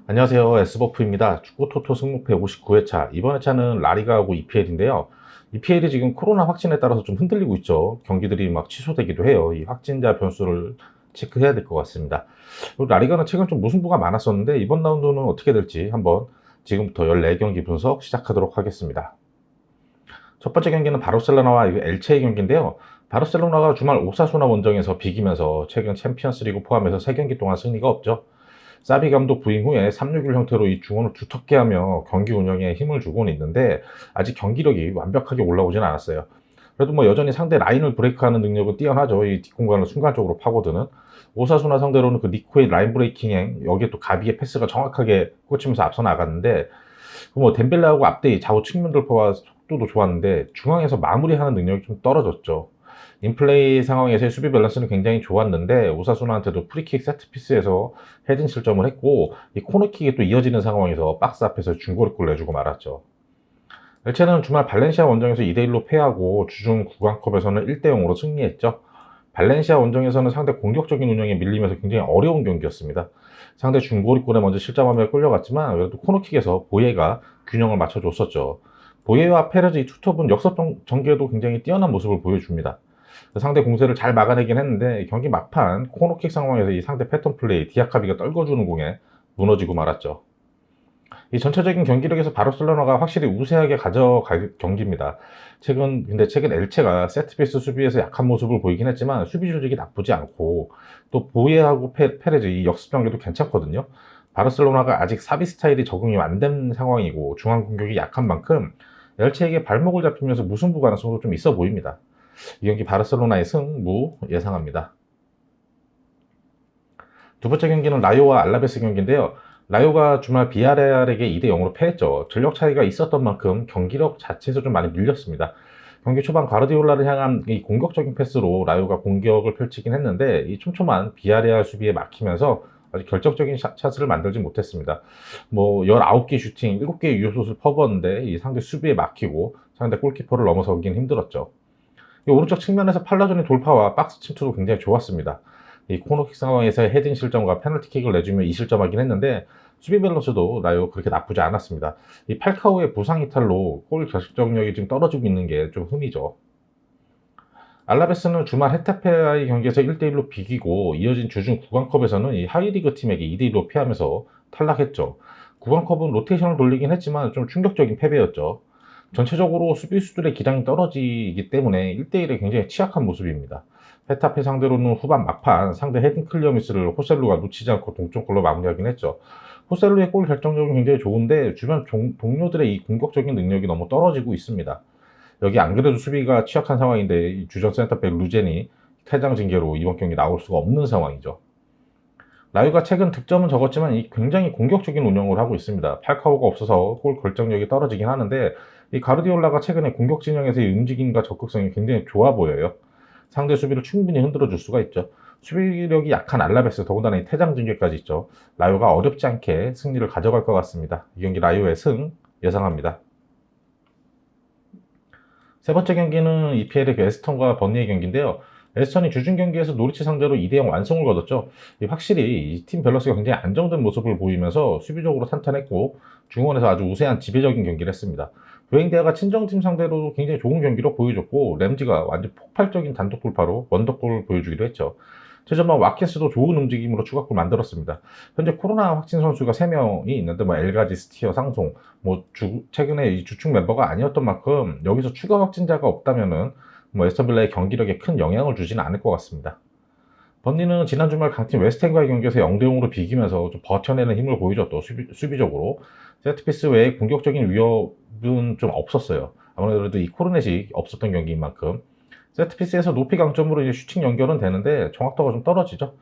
안녕하세요. S버프입니다. 축구 토토 승무패 59회차. 이번 회차는 라리가하고 EPL인데요. EPL이 지금 코로나 확진에 따라서 좀 흔들리고 있죠. 경기들이 막 취소되기도 해요. 이 확진자 변수를 체크해야 될 것 같습니다. 그리고 라리가는 최근 좀 무승부가 많았었는데 이번 라운드는 어떻게 될지 한번 지금부터 14경기 분석 시작하도록 하겠습니다. 첫 번째 경기는 바르셀로나와 엘체의 경기인데요. 바르셀로나가 주말 오사수나 원정에서 비기면서 최근 챔피언스리그 포함해서 3경기 동안 승리가 없죠. 사비 감독 부임 후에 3-6-1 형태로 이 중원을 두텁게 하며 경기 운영에 힘을 주고는 있는데 아직 경기력이 완벽하게 올라오진 않았어요. 그래도 뭐 여전히 상대 라인을 브레이크하는 능력은 뛰어나죠. 이 뒷공간을 순간적으로 파고드는. 오사수나 상대로는 그 니코의 라인 브레이킹행, 여기에 또 가비의 패스가 정확하게 꽂히면서 앞서 나갔는데, 뭐 덴벨레하고 앞뒤 좌우 측면 돌파와 속도도 좋았는데 중앙에서 마무리하는 능력이 좀 떨어졌죠. 인플레이 상황에서의 수비 밸런스는 굉장히 좋았는데 오사수나한테도 프리킥 세트피스에서 헤딩 실점을 했고, 이 코너킥이 또 이어지는 상황에서 박스 앞에서 중거리골 내주고 말았죠. 엘체는 주말 발렌시아 원정에서 2-1로 패하고 주중 구강컵에서는 1-0으로 승리했죠. 발렌시아 원정에서는 상대 공격적인 운영에 밀리면서 굉장히 어려운 경기였습니다. 상대 중거리골에 먼저 실점하며 끌려갔지만 그래도 코너킥에서 보예가 균형을 맞춰줬었죠. 보예와 페레즈 이 투톱은 역습 전개도 굉장히 뛰어난 모습을 보여줍니다. 상대 공세를 잘 막아내긴 했는데 경기 막판 코너킥 상황에서 이 상대 패턴 플레이 디아카비가 떨궈주는 공에 무너지고 말았죠. 이 전체적인 경기력에서 바르셀로나가 확실히 우세하게 가져갈 경기입니다. 최근 엘체가 세트피스 수비에서 약한 모습을 보이긴 했지만 수비 조직이 나쁘지 않고 또 보예하고 페레즈 이 역습 전개도 괜찮거든요. 바르셀로나가 아직 사비 스타일이 적응이 안 된 상황이고 중앙 공격이 약한 만큼 엘체에게 발목을 잡히면서 무승부 가능성도 좀 있어 보입니다. 이 경기 바르셀로나의 승무 예상합니다. 두 번째 경기는 라요와 알라베스 경기인데요. 라요가 주말 비아레알에게 2-0으로 패했죠. 전력 차이가 있었던 만큼 경기력 자체에서 좀 많이 밀렸습니다. 경기 초반 가르디올라를 향한 이 공격적인 패스로 라요가 공격을 펼치긴 했는데 이 촘촘한 비아레알 수비에 막히면서 아주 결정적인 샷을 만들지 못했습니다. 뭐 19개 슈팅, 7개의 유효슛을 퍼부었는데 이 상대 수비에 막히고 상대 골키퍼를 넘어서긴 힘들었죠. 이 오른쪽 측면에서 팔라존의 돌파와 박스 침투도 굉장히 좋았습니다. 이 코너킥 상황에서의 헤딩 실점과 페널티킥을 내주며 2실점하긴 했는데 수비 밸런스도 라요 그렇게 나쁘지 않았습니다. 이 팔카오의 부상 이탈로 골 결정력이 지금 떨어지고 있는 게 좀 흠이죠. 알라베스는 주말 헤타페와의 경기에서 1-1로 비기고 이어진 주중 구강컵에서는 이 하이리그 팀에게 2-1로 패하면서 탈락했죠. 구강컵은 로테이션을 돌리긴 했지만 좀 충격적인 패배였죠. 전체적으로 수비수들의 기량이 떨어지기 때문에 1대1에 굉장히 취약한 모습입니다. 헤타페 상대로는 후반 막판 상대 헤딩 클리어 미스를 호셀루가 놓치지 않고 동점골로 마무리하긴 했죠. 호셀루의 골 결정력은 굉장히 좋은데 주변 동료들의 이 공격적인 능력이 너무 떨어지고 있습니다. 여기 안 그래도 수비가 취약한 상황인데 이 주전 센터백 루젠이 퇴장 징계로 이번 경기 나올 수가 없는 상황이죠. 라유가 최근 득점은 적었지만 이 굉장히 공격적인 운영을 하고 있습니다. 팔카오가 없어서 골 결정력이 떨어지긴 하는데 이 가르디올라가 최근에 공격 진영에서의 움직임과 적극성이 굉장히 좋아 보여요. 상대 수비를 충분히 흔들어 줄 수가 있죠. 수비력이 약한 알라베스, 더군다나 이 퇴장 징계까지 있죠. 라요가 어렵지 않게 승리를 가져갈 것 같습니다. 이 경기 라요의 승 예상합니다. 세 번째 경기는 EPL의 에스턴과 번니의 경기인데요. 에스턴이 주중 경기에서 노리치 상대로 2-0 완승을 거뒀죠. 확실히 이 팀 밸런스가 굉장히 안정된 모습을 보이면서 수비적으로 탄탄했고 중원에서 아주 우세한 지배적인 경기를 했습니다. 웨잉대아가 친정팀 상대로 굉장히 좋은 경기로 보여줬고 램지가 완전 폭발적인 단독 돌파로 원더골을 보여주기도 했죠. 최전방 와케스도 좋은 움직임으로 추가골 만들었습니다. 현재 코로나 확진 선수가 3명이 있는데 뭐 엘가지, 스티어, 상송 최근에 이 주축 멤버가 아니었던 만큼 여기서 추가 확진자가 없다면은 뭐 에스턴빌라의 경기력에 큰 영향을 주지는 않을 것 같습니다. 번니는 지난 주말 강팀 웨스트햄과의 경기에서 0-0으로 비기면서 좀 버텨내는 힘을 보이죠. 또 수비적으로 세트피스 외에 공격적인 위협은 좀 없었어요. 아무래도 이 코르넷이 없었던 경기인 만큼 세트피스에서 높이 강점으로 이제 슈팅 연결은 되는데 정확도가 좀 떨어지죠.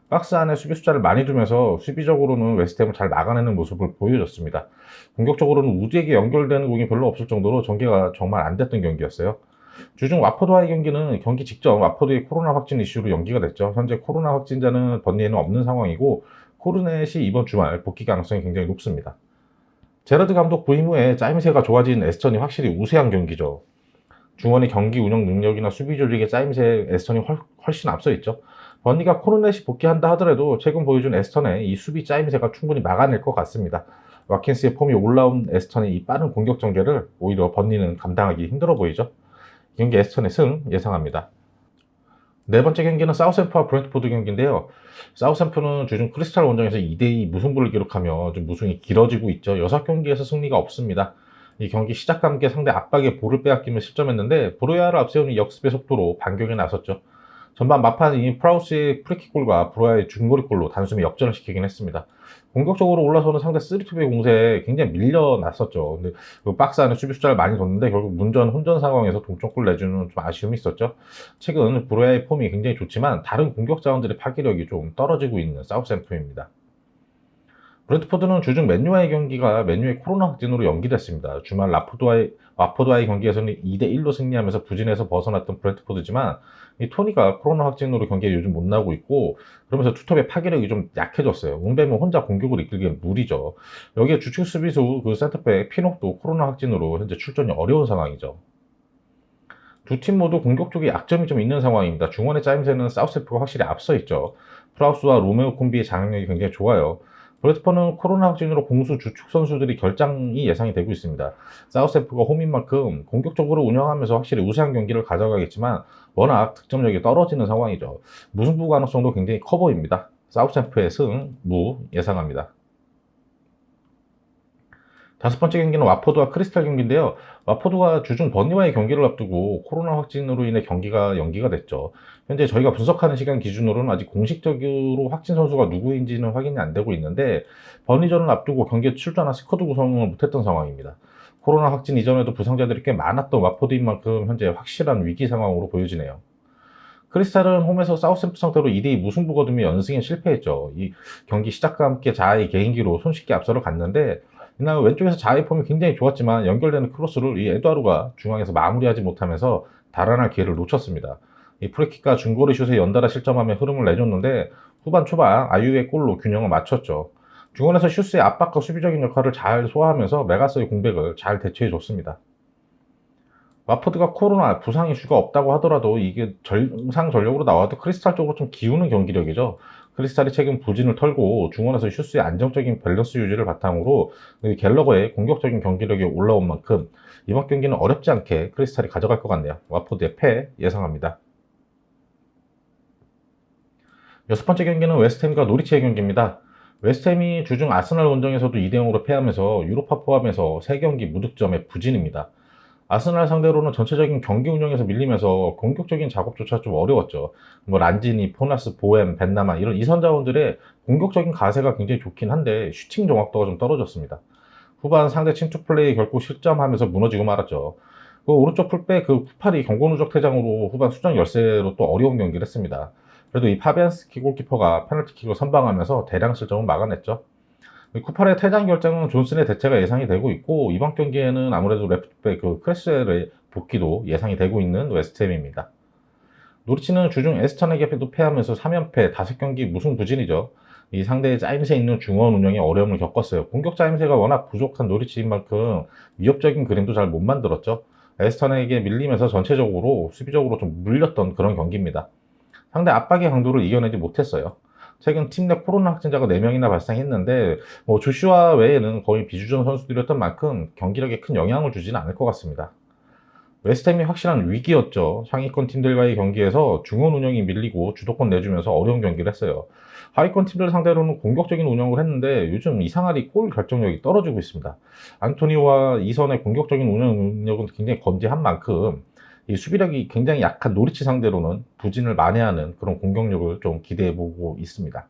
박스 안에 수비 숫자를 많이 두면서 수비적으로는 웨스트햄을 잘 나가내는 모습을 보여줬습니다. 공격적으로는 우드에게 연결되는 공이 별로 없을 정도로 전개가 정말 안 됐던 경기였어요. 주중 와포드와의 경기는 경기 직전 와포드의 코로나 확진 이슈로 연기가 됐죠. 현재 코로나 확진자는 번니에는 없는 상황이고 코르넷이 이번 주말 복귀 가능성이 굉장히 높습니다. 제라드 감독 부임 후에 짜임새가 좋아진 에스턴이 확실히 우세한 경기죠. 중원의 경기 운영 능력이나 수비 조직의 짜임새 에스턴이 훨씬 앞서 있죠. 버니가 코르넷이 복귀한다 하더라도 최근 보여준 에스턴의 이 수비 짜임새가 충분히 막아낼 것 같습니다. 와킨스의 폼이 올라온 에스턴의 이 빠른 공격 전개를 오히려 버니는 감당하기 힘들어 보이죠. 이 경기 에스턴의 승 예상합니다. 네 번째 경기는 사우샘프와 브랜트포드 경기인데요. 사우샘프는 주중 크리스탈 원정에서 2대2 무승부를 기록하며 좀 무승이 길어지고 있죠. 6경기에서 승리가 없습니다. 이 경기 시작과 함께 상대 압박에 볼을 빼앗기며 실점했는데 브로야를 앞세우는 역습의 속도로 반격에 나섰죠. 전반 막판 이 프라우스의 프리킥골과 브로야의 중거리골로 단숨에 역전을 시키긴 했습니다. 공격적으로 올라서는 상대 3투의 공세에 굉장히 밀려났었죠. 근데 그 박스 안에 수비 숫자를 많이 뒀는데 결국 문전 혼전 상황에서 동점골 내주는 좀 아쉬움이 있었죠. 최근 브로야의 폼이 굉장히 좋지만 다른 공격 자원들의 파괴력이 좀 떨어지고 있는 사우샘프입니다. 브랜트포드는 주중 맨유와의 경기가 맨유의 코로나 확진으로 연기됐습니다. 주말 와포드와의 경기에서는 2대1로 승리하면서 부진에서 벗어났던 브랜트포드지만 이 토니가 코로나 확진으로 경기에 요즘 못 나오고 있고 그러면서 투톱의 파괴력이 좀 약해졌어요. 웅뱀은 혼자 공격을 이끌기엔 무리죠. 여기에 주축 수비수 그 센터백 피녹도 코로나 확진으로 현재 출전이 어려운 상황이죠. 두 팀 모두 공격 쪽에 약점이 좀 있는 상황입니다. 중원의 짜임새는 사우스햄프가 확실히 앞서 있죠. 프라우스와 로메오 콤비의 장악력이 굉장히 좋아요. 브래드퍼는 코로나 확진으로 공수 주축 선수들이 결장이 예상이 되고 있습니다. 사우스햄프가 홈인 만큼 공격적으로 운영하면서 확실히 우세한 경기를 가져가겠지만 워낙 득점력이 떨어지는 상황이죠. 무승부 가능성도 굉장히 커 보입니다. 사우스햄프의 승, 무 예상합니다. 다섯 번째 경기는 와포드와 크리스탈 경기인데요. 와포드가 주중 버니와의 경기를 앞두고 코로나 확진으로 인해 경기가 연기가 됐죠. 현재 저희가 분석하는 시간 기준으로는 아직 공식적으로 확진 선수가 누구인지는 확인이 안 되고 있는데 버니전을 앞두고 경기에 출전한 스쿼드 구성을 못했던 상황입니다. 코로나 확진 이전에도 부상자들이 꽤 많았던 와포드인 만큼 현재 확실한 위기 상황으로 보여지네요. 크리스탈은 홈에서 사우샘프 상대로 2대2 무승부 거두며 연승에 실패했죠. 이 경기 시작과 함께 자아의 개인기로 손쉽게 앞서러 갔는데 이날 왼쪽에서 자아의 폼이 굉장히 좋았지만 연결되는 크로스를 이 에두아르가 중앙에서 마무리하지 못하면서 달아날 기회를 놓쳤습니다. 이 프리킥과 중거리 슛에 연달아 실점하며 흐름을 내줬는데 후반 초반 아유의 골로 균형을 맞췄죠. 중원에서 슈스의 압박과 수비적인 역할을 잘 소화하면서 메가스의 공백을 잘 대처해 줬습니다. 와포드가 코로나 부상 이슈가 없다고 하더라도 이게 정상 전력으로 나와도 크리스탈 쪽으로 좀 기우는 경기력이죠. 크리스탈이 최근 부진을 털고 중원에서 슈스의 안정적인 밸런스 유지를 바탕으로 갤러거의 공격적인 경기력이 올라온 만큼 이번 경기는 어렵지 않게 크리스탈이 가져갈 것 같네요. 와포드의 패 예상합니다. 여섯 번째 경기는 웨스트햄과 노리치의 경기입니다. 웨스트햄이 주중 아스날 원정에서도 2대0으로 패하면서 유로파 포함해서 3경기 무득점의 부진입니다. 아스날 상대로는 전체적인 경기 운영에서 밀리면서 공격적인 작업조차 좀 어려웠죠. 뭐 란지니, 포나스, 보엠, 벤나만 이런 이선 자원들의 공격적인 가세가 굉장히 좋긴 한데 슈팅 정확도가 좀 떨어졌습니다. 후반 상대 침투 플레이 결국 실점하면서 무너지고 말았죠. 그 오른쪽 풀백 그 쿠팔이 경고 누적 퇴장으로 후반 수정 열세로 또 어려운 경기를 했습니다. 그래도 이 파비안스키 골키퍼가 페널티킥을 선방하면서 대량 실점을 막아냈죠. 쿠팔의 퇴장 결정은 존슨의 대체가 예상이 되고 있고 이번 경기에는 아무래도 레프트백 그 크레스웰의 복귀도 예상이 되고 있는 웨스트햄입니다. 노리치는 주중 에스턴에게도 패하면서 3연패 5경기 무승부진이죠. 이 상대의 짜임새 있는 중원 운영에 어려움을 겪었어요. 공격 짜임새가 워낙 부족한 노리치인 만큼 위협적인 그림도 잘 못 만들었죠. 에스턴에게 밀리면서 전체적으로 수비적으로 좀 물렸던 그런 경기입니다. 상대 압박의 강도를 이겨내지 못했어요. 최근 팀 내 코로나 확진자가 4명이나 발생했는데 뭐 조슈아 외에는 거의 비주전 선수들이었던 만큼 경기력에 큰 영향을 주지는 않을 것 같습니다. 웨스트햄이 확실한 위기였죠. 상위권 팀들과의 경기에서 중원 운영이 밀리고 주도권 내주면서 어려운 경기를 했어요. 하위권 팀들 상대로는 공격적인 운영을 했는데 요즘 이상하리 골 결정력이 떨어지고 있습니다. 안토니와 이선의 공격적인 운영력은 굉장히 건재한 만큼 이 수비력이 굉장히 약한 노리치 상대로는 부진을 만회하는 그런 공격력을 좀 기대해 보고 있습니다.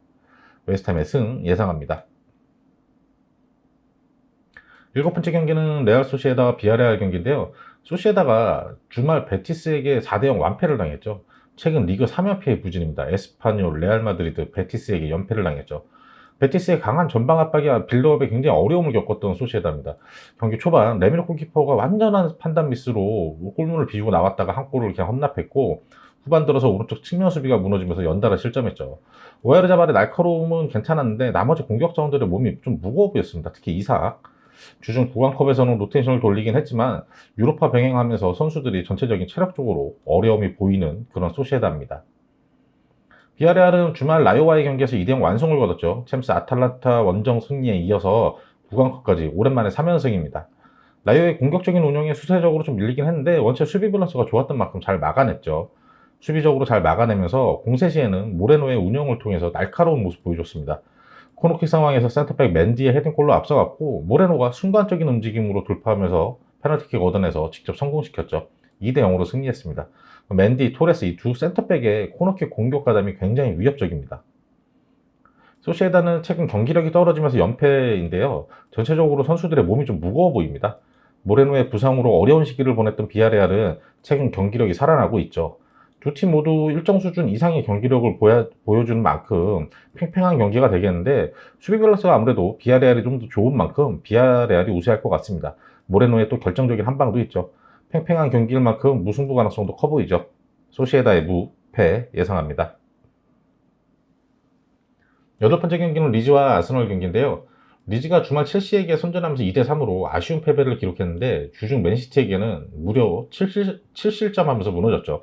웨스트햄의 승 예상합니다. 일곱 번째 경기는 레알 소시에다와 비아레알 경기인데요. 소시에다가 주말 베티스에게 4대0 완패를 당했죠. 최근 리그 3연패의 부진입니다. 에스파뇰, 레알 마드리드, 베티스에게 연패를 당했죠. 베티스의 강한 전방 압박이 빌드업에 굉장히 어려움을 겪었던 소시에다입니다. 경기 초반 레미노 골키퍼가 완전한 판단 미스로 골문을 비우고 나왔다가 한 골을 그냥 헌납했고 후반 들어서 오른쪽 측면 수비가 무너지면서 연달아 실점했죠. 오야르자발의 날카로움은 괜찮았는데 나머지 공격 자원들의 몸이 좀 무거워 보였습니다. 특히 이삭. 주중 구강컵에서는 로테이션을 돌리긴 했지만 유로파 병행하면서 선수들이 전체적인 체력적으로 어려움이 보이는 그런 소시에다입니다. 비아레알은 주말 라요와의 경기에서 2대0 완승을 거뒀죠. 챔스 아탈란타 원정 승리에 이어서 구강컵까지 오랜만에 3연승입니다. 라요의 공격적인 운영에 수세적으로 좀 밀리긴 했는데 원체 수비 밸런스가 좋았던 만큼 잘 막아냈죠. 수비적으로 잘 막아내면서 공세 시에는 모레노의 운영을 통해서 날카로운 모습 보여줬습니다. 코너킥 상황에서 센터백 맨디의 헤딩골로 앞서갔고 모레노가 순간적인 움직임으로 돌파하면서 페널티킥 얻어내서 직접 성공시켰죠. 2대0으로 승리했습니다. 맨디, 토레스 이 두 센터백의 코너킥 공격 가담이 굉장히 위협적입니다. 소시에다는 최근 경기력이 떨어지면서 연패인데요. 전체적으로 선수들의 몸이 좀 무거워 보입니다. 모레노의 부상으로 어려운 시기를 보냈던 비아레알은 최근 경기력이 살아나고 있죠. 두 팀 모두 일정 수준 이상의 경기력을 보여주는 만큼 팽팽한 경기가 되겠는데 수비 밸런스가 아무래도 비아레알이 좀 더 좋은 만큼 비아레알이 우세할 것 같습니다. 모레노의 또 결정적인 한 방도 있죠. 팽팽한 경기일 만큼 무승부 가능성도 커 보이죠. 소시에다의 무패 예상합니다. 여덟 번째 경기는 리즈와 아스널 경기인데요. 리즈가 주말 첼시에게 선전하면서 2대3으로 아쉬운 패배를 기록했는데 주중 맨시티에게는 무려 7실점 하면서 무너졌죠.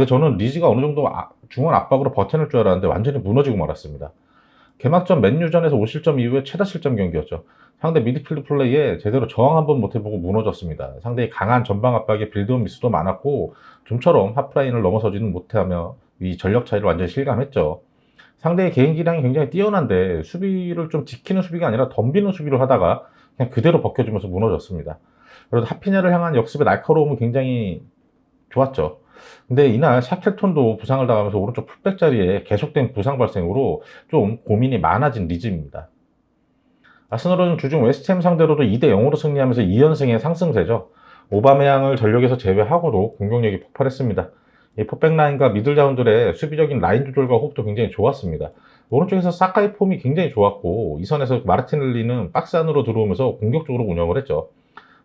저는 리즈가 어느 정도 중원 압박으로 버텨낼 줄 알았는데 완전히 무너지고 말았습니다. 개막전 맨유전에서 5실점 이후에 최다 실점 경기였죠. 상대 미드필드 플레이에 제대로 저항 한번 못해보고 무너졌습니다. 상대의 강한 전방 압박에 빌드업 미스도 많았고 좀처럼 하프라인을 넘어서지는 못하며 이 전력 차이를 완전히 실감했죠. 상대의 개인 기량이 굉장히 뛰어난데 수비를 좀 지키는 수비가 아니라 덤비는 수비를 하다가 그냥 그대로 벗겨지면서 무너졌습니다. 그래도 하피냐를 향한 역습의 날카로움은 굉장히 좋았죠. 근데 이날 샤켈톤도 부상을 당하면서 오른쪽 풀백 자리에 계속된 부상 발생으로 좀 고민이 많아진 리즈입니다. 아스널은 주중 웨스트햄 상대로도 2대0으로 승리하면서 2연승의 상승세죠. 오바메양을 전력에서 제외하고도 공격력이 폭발했습니다. 이 포백 라인과 미들 자원들의 수비적인 라인 조절과 호흡도 굉장히 좋았습니다. 오른쪽에서 사카이 폼이 굉장히 좋았고 이 선에서 마르티넬리는 박스 안으로 들어오면서 공격적으로 운영을 했죠.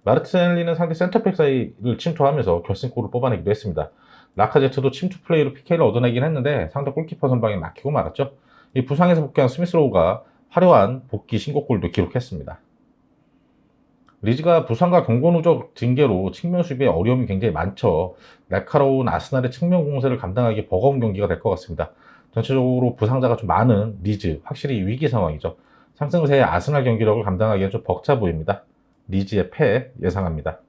마르티넬리는 상대 센터백 사이를 침투하면서 결승골을 뽑아내기도 했습니다. 라카제트도 침투 플레이로 PK를 얻어내긴 했는데 상대 골키퍼 선방에 막히고 말았죠. 이 부상에서 복귀한 스미스로우가 화려한 복귀 신고골도 기록했습니다. 리즈가 부상과 경고 누적 징계로 측면 수비에 어려움이 굉장히 많죠. 날카로운 아스날의 측면 공세를 감당하기 버거운 경기가 될 것 같습니다. 전체적으로 부상자가 좀 많은 리즈, 확실히 위기 상황이죠. 상승세의 아스날 경기력을 감당하기엔 좀 벅차 보입니다. 리즈의 패 예상합니다.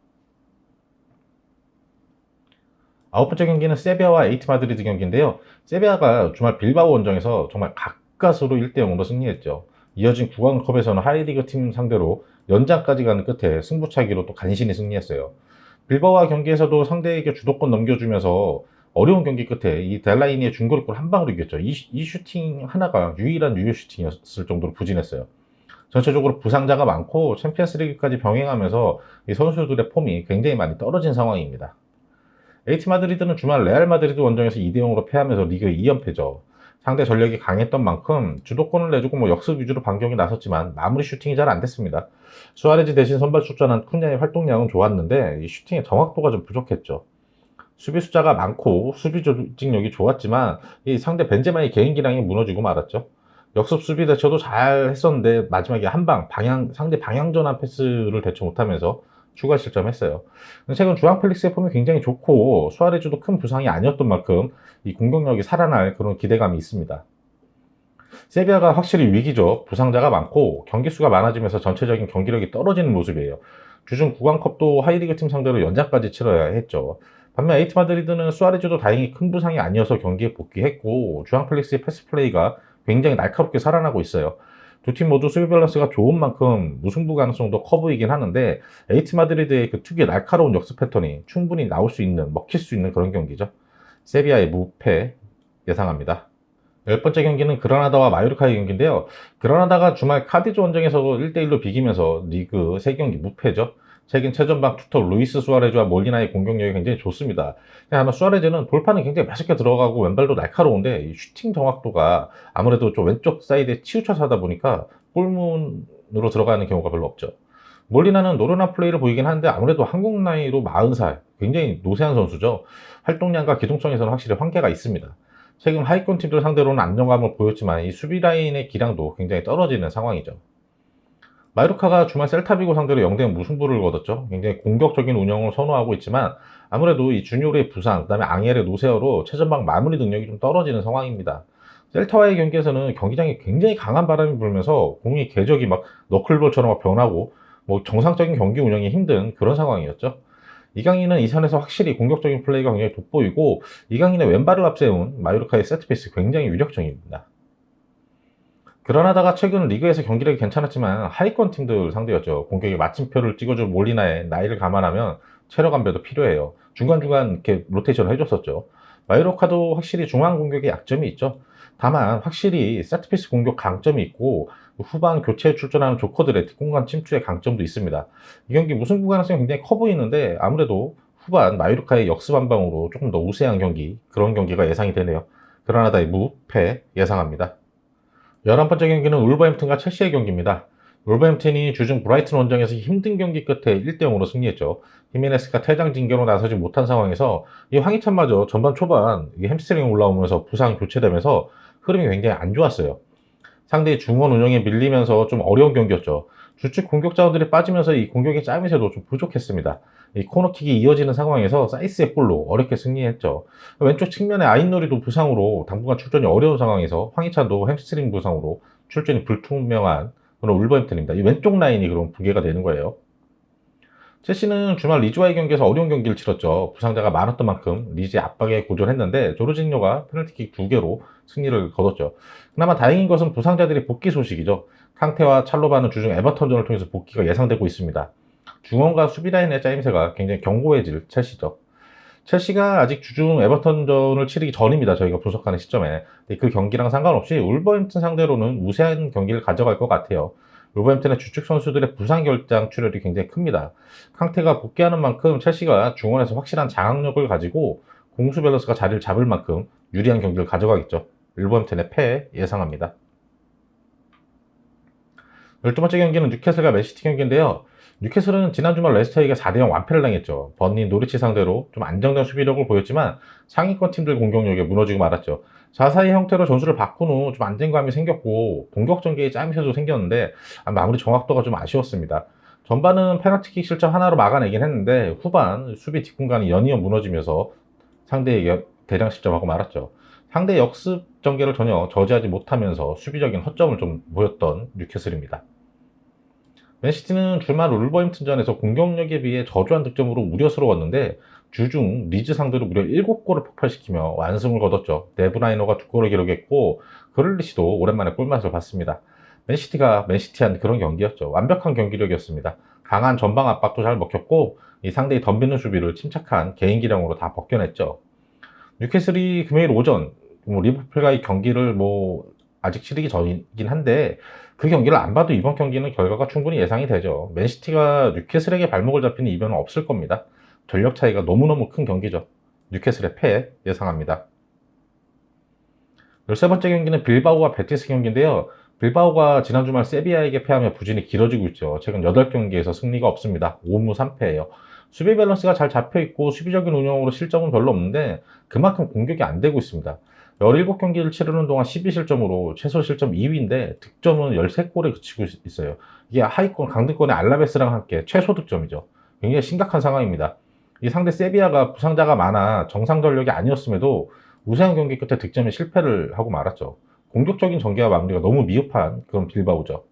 아홉 번째 경기는 세비야와 에이티 마드리드 경기인데요. 세비야가 주말 빌바오 원정에서 정말 가까스로 1대0으로 승리했죠. 이어진 구강컵에서는 하이리그 팀 상대로 연장까지 가는 끝에 승부차기로 또 간신히 승리했어요. 빌바오와 경기에서도 상대에게 주도권 넘겨주면서 어려운 경기 끝에 이 델라이니의 중거리골 한 방으로 이겼죠. 이 슈팅 하나가 유일한 유효 슈팅이었을 정도로 부진했어요. 전체적으로 부상자가 많고 챔피언스리그까지 병행하면서 이 선수들의 폼이 굉장히 많이 떨어진 상황입니다. 에이티 마드리드는 주말 레알 마드리드 원정에서 2대0으로 패하면서 리그 2연패죠. 상대 전력이 강했던 만큼 주도권을 내주고 역습 위주로 반격이 나섰지만 마무리 슈팅이 잘 안 됐습니다. 수아레즈 대신 선발 출전한 쿤야의 활동량은 좋았는데 이 슈팅의 정확도가 좀 부족했죠. 수비 숫자가 많고 수비 조직력이 좋았지만 이 상대 벤제마의 개인 기량이 무너지고 말았죠. 역습 수비 대처도 잘 했었는데 마지막에 한 상대 방향 전환 패스를 대처 못하면서 추가 실점했어요. 최근 주앙 펠릭스의 폼이 굉장히 좋고 수아레즈도 큰 부상이 아니었던 만큼 이 공격력이 살아날 그런 기대감이 있습니다. 세비야가 확실히 위기죠. 부상자가 많고 경기 수가 많아지면서 전체적인 경기력이 떨어지는 모습이에요. 주중 구강컵도 하이리그 팀 상대로 연장까지 치러야 했죠. 반면 에이티 마드리드는 수아레즈도 다행히 큰 부상이 아니어서 경기에 복귀했고 주앙 펠릭스의 패스 플레이가 굉장히 날카롭게 살아나고 있어요. 두 팀 모두 수비 밸런스가 좋은 만큼 무승부 가능성도 커 보이긴 하는데 에이티 마드리드의 그 특유의 날카로운 역습 패턴이 충분히 나올 수 있는, 먹힐 수 있는 그런 경기죠. 세비야의 무패 예상합니다. 열 번째 경기는 그라나다와 마요르카의 경기인데요. 그라나다가 주말 카디즈 원정에서 1대1로 비기면서 리그 3경기 무패죠. 최근 최전방 투톱 루이스 수아레즈와 몰리나의 공격력이 굉장히 좋습니다. 아마 수아레즈는 돌파는 굉장히 매섭게 들어가고 왼발도 날카로운데 이 슈팅 정확도가 아무래도 좀 왼쪽 사이드에 치우쳐서 하다 보니까 골문으로 들어가는 경우가 별로 없죠. 몰리나는 노련한 플레이를 보이긴 하는데 아무래도 한국 나이로 40살, 굉장히 노세한 선수죠. 활동량과 기동성에서는 확실히 한계가 있습니다. 최근 하위권 팀들 상대로는 안정감을 보였지만 이 수비 라인의 기량도 굉장히 떨어지는 상황이죠. 마요르카가 주말 셀타비고 상대로 0대0 무승부를 거뒀죠. 굉장히 공격적인 운영을 선호하고 있지만 아무래도 이 주니올의 부상, 그다음에 앙헬의 노세어로 최전방 마무리 능력이 좀 떨어지는 상황입니다. 셀타와의 경기에서는 경기장에 굉장히 강한 바람이 불면서 공이 궤적이 막 너클볼처럼 막 변하고 뭐 정상적인 경기 운영이 힘든 그런 상황이었죠. 이강인은 이 선에서 확실히 공격적인 플레이가 굉장히 돋보이고 이강인의 왼발을 앞세운 마요르카의 세트피스 굉장히 위력적입니다. 그러나다가 최근 리그에서 경기력이 괜찮았지만 하위권 팀들 상대였죠. 공격에 마침표를 찍어줄 몰리나의 나이를 감안하면 체력 안배도 필요해요. 중간중간 이렇게 로테이션을 해줬었죠. 마요르카도 확실히 중앙 공격에 약점이 있죠. 다만 확실히 세트피스 공격 강점이 있고 후반 교체에 출전하는 조커들의 뒷공간 침투의 강점도 있습니다. 이 경기 무승부 가능성이 굉장히 커 보이는데 아무래도 후반 마요르카의 역습 한 방으로 조금 더 우세한 경기, 그런 경기가 예상이 되네요. 그러나다의 무패 예상합니다. 11번째 경기는 울버햄튼과 첼시의 경기입니다. 울버햄튼이 주중 브라이튼 원정에서 힘든 경기 끝에 1대0으로 승리했죠. 히메네스가 퇴장 징계로 나서지 못한 상황에서 이 황희찬마저 전반 초반 햄스트링 올라오면서 부상 교체되면서 흐름이 굉장히 안 좋았어요. 상대의 중원 운영에 밀리면서 좀 어려운 경기였죠. 주축 공격 자원들이 빠지면서 이 공격의 짜임새도 좀 부족했습니다. 이 코너킥이 이어지는 상황에서 사이스의 골로 어렵게 승리했죠. 왼쪽 측면에 아인노리도 부상으로 당분간 출전이 어려운 상황에서 황희찬도 햄스트링 부상으로 출전이 불투명한 그런 울버햄튼입니다. 이 왼쪽 라인이 그럼 붕괴가 되는 거예요. 첼시는 주말 리즈와의 경기에서 어려운 경기를 치렀죠. 부상자가 많았던 만큼 리즈의 압박에 고전했는데 조르징요가 페널티킥 2개로 승리를 거뒀죠. 그나마 다행인 것은 부상자들의 복귀 소식이죠. 캉테와 찰로바는 주중 에버턴전을 통해서 복귀가 예상되고 있습니다. 중원과 수비 라인의 짜임새가 굉장히 견고해질 첼시죠. 첼시가 아직 주중 에버턴전을 치르기 전입니다. 저희가 분석하는 시점에. 그 경기랑 상관없이 울버햄튼 상대로는 우세한 경기를 가져갈 것 같아요. 울버햄튼의 주축 선수들의 부상 결장 출혈이 굉장히 큽니다. 캉테가 복귀하는 만큼 첼시가 중원에서 확실한 장악력을 가지고 공수 밸런스가 자리를 잡을 만큼 유리한 경기를 가져가겠죠. 울버햄튼의 패 예상합니다. 12번째 경기는 뉴캐슬과 맨시티 경기인데요. 뉴캐슬은 지난 주말 레스터에게 4대0 완패를 당했죠. 버니 노리치 상대로 좀 안정된 수비력을 보였지만 상위권 팀들 공격력에 무너지고 말았죠. 자사의 형태로 전술을 바꾼 후 좀 안정감이 생겼고 공격 전개에 짜임새도 생겼는데 마무리 정확도가 좀 아쉬웠습니다. 전반은 페널티킥 실점 하나로 막아내긴 했는데 후반 수비 뒷공간이 연이어 무너지면서 상대에게 대량 실점하고 말았죠. 상대 역습 전개를 전혀 저지하지 못하면서 수비적인 허점을 좀 보였던 뉴캐슬입니다. 맨시티는 주말 울버햄튼전에서 공격력에 비해 저조한 득점으로 우려스러웠는데 주중 리즈 상대로 무려 7골을 폭발시키며 완승을 거뒀죠. 데브라이너가 2골을 기록했고 그릴리시도 오랜만에 골맛을 봤습니다. 맨시티가 맨시티한 그런 경기였죠. 완벽한 경기력이었습니다. 강한 전방 압박도 잘 먹혔고 이 상대의 덤비는 수비를 침착한 개인 기량으로 다 벗겨냈죠. 뉴캐슬이 금요일 오전 리버풀과의 경기를 아직 치르기 전이긴 한데 그 경기를 안 봐도 이번 경기는 결과가 충분히 예상이 되죠. 맨시티가 뉴캐슬에게 발목을 잡히는 이변은 없을 겁니다. 전력 차이가 너무너무 큰 경기죠. 뉴캐슬의 패 예상합니다. 13번째 경기는 빌바오와 베티스 경기인데요. 빌바오가 지난 주말 세비야에게 패하며 부진이 길어지고 있죠. 최근 8경기에서 승리가 없습니다. 5무 3패예요. 수비 밸런스가 잘 잡혀있고 수비적인 운영으로 실점은 별로 없는데 그만큼 공격이 안 되고 있습니다. 17경기를 치르는 동안 12실점으로 최소 실점 2위인데 득점은 13골에 그치고 있어요. 이게 하위권 강등권의 알라베스랑 함께 최소 득점이죠. 굉장히 심각한 상황입니다. 이 상대 세비야가 부상자가 많아 정상 전력이 아니었음에도 우세한 경기 끝에 득점에 실패를 하고 말았죠. 공격적인 전개와 마무리가 너무 미흡한 그런 빌바오죠.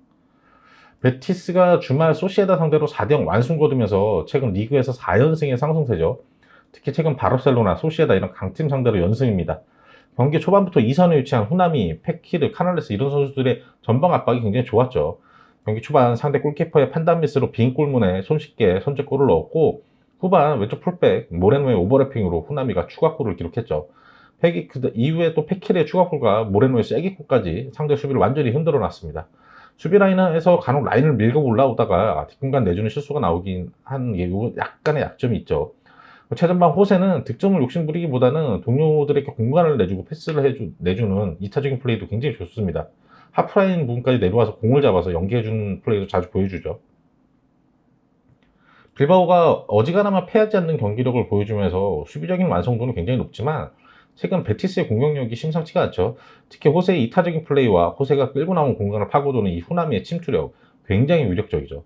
베티스가 주말 소시에다 상대로 4대0 완승 거두면서 최근 리그에서 4연승의 상승세죠. 특히 최근 바르셀로나, 소시에다 이런 강팀 상대로 연승입니다. 경기 초반부터 2선에 위치한 후나미, 페키르, 카날레스 이런 선수들의 전방 압박이 굉장히 좋았죠. 경기 초반 상대 골키퍼의 판단 미스로 빈 골문에 손쉽게 선제골을 넣었고 후반 왼쪽 풀백 모레노의 오버래핑으로 후나미가 추가골을 기록했죠. 그 이후에 또 페키르의 추가골과 모레노의 쐐기골까지 상대 수비를 완전히 흔들어 놨습니다. 수비 라인에서 간혹 라인을 밀고 올라오다가 뒷공간 내주는 실수가 나오긴 한 게 약간의 약점이 있죠. 최전방 호세는 득점을 욕심부리기보다는 동료들에게 공간을 내주고 패스를 내주는 2차적인 플레이도 굉장히 좋습니다. 하프라인 부분까지 내려와서 공을 잡아서 연계해주는 플레이도 자주 보여주죠. 빌바오가 어지간하면 패하지 않는 경기력을 보여주면서 수비적인 완성도는 굉장히 높지만 최근 베티스의 공격력이 심상치가 않죠. 특히 호세의 이타적인 플레이와 호세가 끌고 나온 공간을 파고드는 이 후나미의 침투력 굉장히 위력적이죠.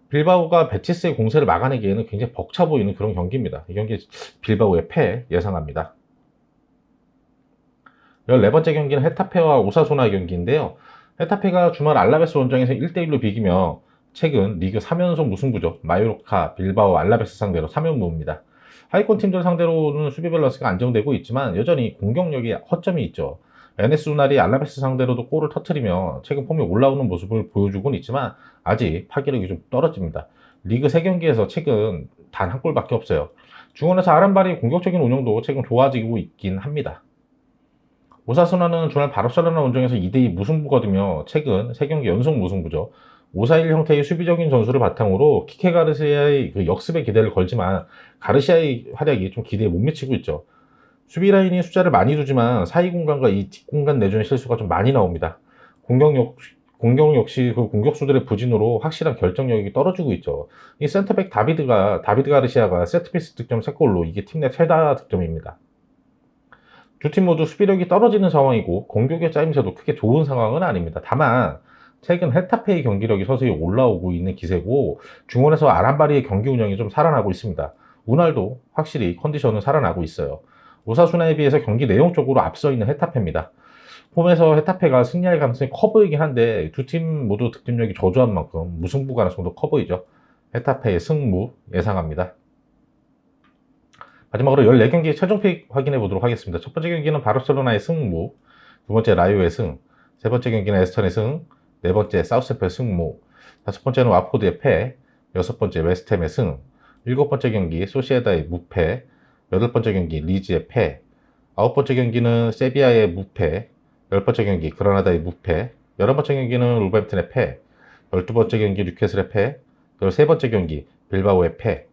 빌바오가 베티스의 공세를 막아내기에는 굉장히 벅차 보이는 그런 경기입니다. 이 경기 빌바오의 패 예상합니다. 14번째 경기는 헤타페와 오사수나의 경기인데요. 헤타페가 주말 알라베스 원정에서 1대1로 비기며 최근 리그 3연속 무승부죠. 마요르카, 빌바오, 알라베스 상대로 3연무입니다. 하위권 팀들 상대로는 수비 밸런스가 안정되고 있지만 여전히 공격력이 허점이 있죠. 에네스 우날이 알라베스 상대로도 골을 터뜨리며 최근 폼이 올라오는 모습을 보여주고는 있지만 아직 파괴력이 좀 떨어집니다. 리그 3경기에서 최근 단 한 골밖에 없어요. 중원에서 아란발이 공격적인 운영도 최근 좋아지고 있긴 합니다. 오사수나는 주말 바르셀로나 원정에서 2대2 무승부거든요. 최근 3경기 연속 무승부죠. 5-4-1 형태의 수비적인 전술을 바탕으로 키케 가르시아의 그 역습에 기대를 걸지만 가르시아의 활약이 좀 기대에 못 미치고 있죠. 수비 라인이 숫자를 많이 두지만 사이 공간과 이 뒷공간 내주는 실수가 좀 많이 나옵니다. 공격 역시 그 공격수들의 부진으로 확실한 결정력이 떨어지고 있죠. 이 센터백 다비드 가르시아가 세트피스 득점 3골로 이게 팀 내 최다 득점입니다. 두 팀 모두 수비력이 떨어지는 상황이고 공격의 짜임새도 크게 좋은 상황은 아닙니다. 다만 최근 헤타페의 경기력이 서서히 올라오고 있는 기세고 중원에서 아란바리의 경기 운영이 좀 살아나고 있습니다. 우날도 확실히 컨디션은 살아나고 있어요. 오사수나에 비해서 경기 내용적으로 앞서 있는 헤타페입니다. 홈에서 헤타페가 승리할 가능성이 커 보이긴 한데 두 팀 모두 득점력이 저조한 만큼 무승부 가능성도 커 보이죠. 헤타페의 승무 예상합니다. 마지막으로 14경기 최종 픽 확인해 보도록 하겠습니다. 첫 번째 경기는 바르셀로나의 승무, 두 번째 라요의 승, 세 번째 경기는 에스턴의 승, 네 번째 사우스햄프의 승무, 다섯 번째는 와포드의 패, 여섯 번째 웨스트햄의 승, 일곱 번째 경기 소시에다의 무패, 여덟 번째 경기 리즈의 패, 아홉 번째 경기는 세비야의 무패, 열 번째 경기 그라나다의 무패, 11번째 경기는 울버햄튼의 패, 12번째 경기 뉴캐슬의 패, 13번째 경기 빌바오의 패,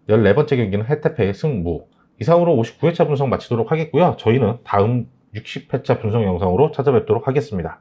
14번째 경기는 헤타페의 승무. 이상으로 59회차 분석 마치도록 하겠고요. 저희는 다음 60회차 분석 영상으로 찾아뵙도록 하겠습니다.